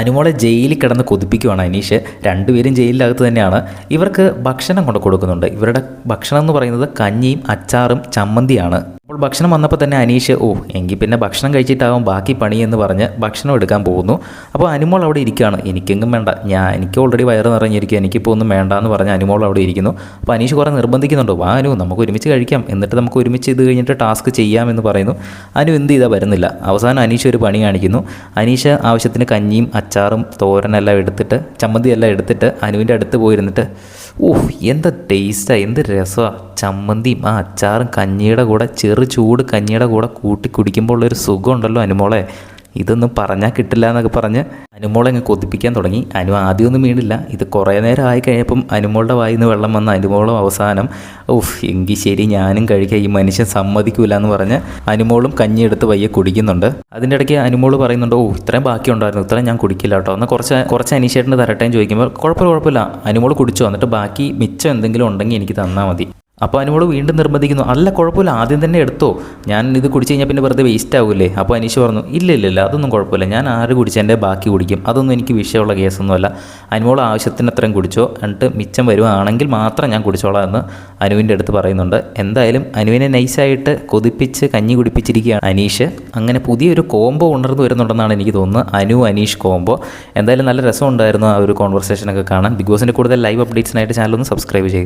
അനുമോളെ ജയിലിൽ കിടന്ന് കൊതിപ്പിക്കുവാണ് അനീഷ്. രണ്ടുപേരും ജയിലിനകത്ത് തന്നെയാണ്. ഇവർക്ക് ഭക്ഷണം കൊണ്ട് കൊടുക്കുന്നുണ്ട്. ഇവരുടെ ഭക്ഷണം എന്ന് പറയുന്നത് കഞ്ഞിയും അച്ചാറും ചമ്മന്തിയാണ്. അപ്പോൾ ഭക്ഷണം വന്നപ്പോൾ തന്നെ അനീഷ് എങ്കിൽ പിന്നെ ഭക്ഷണം കഴിച്ചിട്ടാകും ബാക്കി പണി എന്ന് പറഞ്ഞ് ഭക്ഷണം എടുക്കാൻ പോകുന്നു. അപ്പോൾ അനുമോൾ അവിടെ ഇരിക്കുകയാണ്. എനിക്കെങ്കിലും വേണ്ട, എനിക്ക് ഓൾറെഡി വയറ് നിറഞ്ഞിരിക്കുക, എനിക്കിപ്പോൾ ഒന്നും വേണ്ട എന്ന് പറഞ്ഞ് അനുമോൾ അവിടെ ഇരിക്കുന്നു. അപ്പോൾ അനീഷ് കുറേ നിർബന്ധിക്കുന്നുണ്ട്, വാ അനു നമുക്ക് ഒരുമിച്ച് കഴിക്കാം, എന്നിട്ട് നമുക്ക് ഒരുമിച്ച് ഇത് കഴിഞ്ഞിട്ട് ടാസ്ക് ചെയ്യാമെന്ന് പറയുന്നു. അനു എന്ത് ചെയ്താൽ വരുന്നില്ല. അവസാനം അനീഷ് ഒരു പണി കാണിക്കുന്നു. അനീഷ് ആവശ്യത്തിന് കഞ്ഞിയും അച്ചാറും തോരനെല്ലാം എടുത്തിട്ട് ചമ്മന്തിയെല്ലാം എടുത്തിട്ട് അനുവിൻ്റെ അടുത്ത് പോയിരുന്നിട്ട് എന്താ ടേസ്റ്റാണ്, എന്ത് രസമാണ്, ചമ്മന്തിയും ആ അച്ചാറും കഞ്ഞിയുടെ കൂടെ ചൂട് കഞ്ഞിയുടെ കൂടെ കൂട്ടി കുടിക്കുമ്പോൾ ഉള്ളൊരു സുഖമുണ്ടല്ലോ അനുമോളെ, ഇതൊന്നും പറഞ്ഞാൽ കിട്ടില്ല എന്നൊക്കെ പറഞ്ഞ് അനുമോളെ അങ്ങ് കൊതിപ്പിക്കാൻ തുടങ്ങി. അനു ആദ്യമൊന്നും വീണില്ല. ഇത് കുറേ നേരം ആയി കഴിഞ്ഞപ്പം അനുമോളുടെ വായിൽ നിന്ന് വെള്ളം വന്ന അനുമോളും അവസാനം എങ്കിൽ ശരി ഞാനും കഴിക്കാം, ഈ മനുഷ്യൻ സമ്മതിക്കൂല എന്ന് പറഞ്ഞ് അനുമോളും കഞ്ഞിയെടുത്ത് വയ്യെ കുടിക്കുന്നുണ്ട്. അതിൻ്റെ ഇടയ്ക്ക് അനുമോള് പറയുന്നുണ്ട്, ഇത്രയും ബാക്കിയുണ്ടായിരുന്നു, ഇത്രയും ഞാൻ കുടിക്കില്ല കേട്ടോ, എന്നാൽ കുറച്ച് അനീഷേട്ടന് തരട്ടേന്ന് ചോദിക്കുമ്പോൾ കുഴപ്പമില്ല അനുമോള് കുടിച്ചോ, എന്നിട്ട് ബാക്കി മിച്ചം എന്തെങ്കിലും ഉണ്ടെങ്കിൽ എനിക്ക് തന്നാൽ മതി. അപ്പോൾ അനുമോൾ വീണ്ടും നിർബന്ധിക്കുന്നു, അല്ല കുഴപ്പമില്ല ആദ്യം തന്നെ എടുത്തോ, ഞാൻ ഇത് കുടിച്ച് കഴിഞ്ഞാൽ പിന്നെ വെറുതെ വേസ്റ്റ് ആവില്ലേ. അപ്പോൾ അനീഷ് പറഞ്ഞു, ഇല്ല അതൊന്നും കുഴപ്പമില്ല, ഞാൻ ആര് കുടിച്ചതിൻ്റെ ബാക്കി കുടിക്കും, അതൊന്നും എനിക്ക് വിഷയമുള്ള കേസൊന്നുമല്ല. അനുമോൾ ആവശ്യത്തിന് അത്രയും കുടിച്ചോ, എന്നിട്ട് മിച്ചം വരുവാണെങ്കിൽ മാത്രം ഞാൻ കുടിച്ചോളാം എന്ന് അനുവിൻ്റെ അടുത്ത് പറയുന്നുണ്ട്. എന്തായാലും അനുവിനെ നൈസായിട്ട് കൊതിപ്പിച്ച് കഞ്ഞി കുടിപ്പിച്ചിരിക്കുകയാണ് അനീഷ്. അങ്ങനെ പുതിയൊരു കോംബോ ഉണർന്നു വരുന്നുണ്ടെന്നാണ് എനിക്ക് തോന്നുന്നത്, അനു അനീഷ് കോംബോ. എന്തായാലും നല്ല രസമുണ്ടായിരുന്നു ആ ഒരു കോൺവെർസേഷനൊക്കെ കാണാൻ. ബിഗ് ബോസിൻ്റെ കൂടുതൽ ലൈവ് അപ്ഡേറ്റ്സിനായിട്ട് ചാനലൊന്ന് സബ്സ്ക്രൈബ് ചെയ്യുക.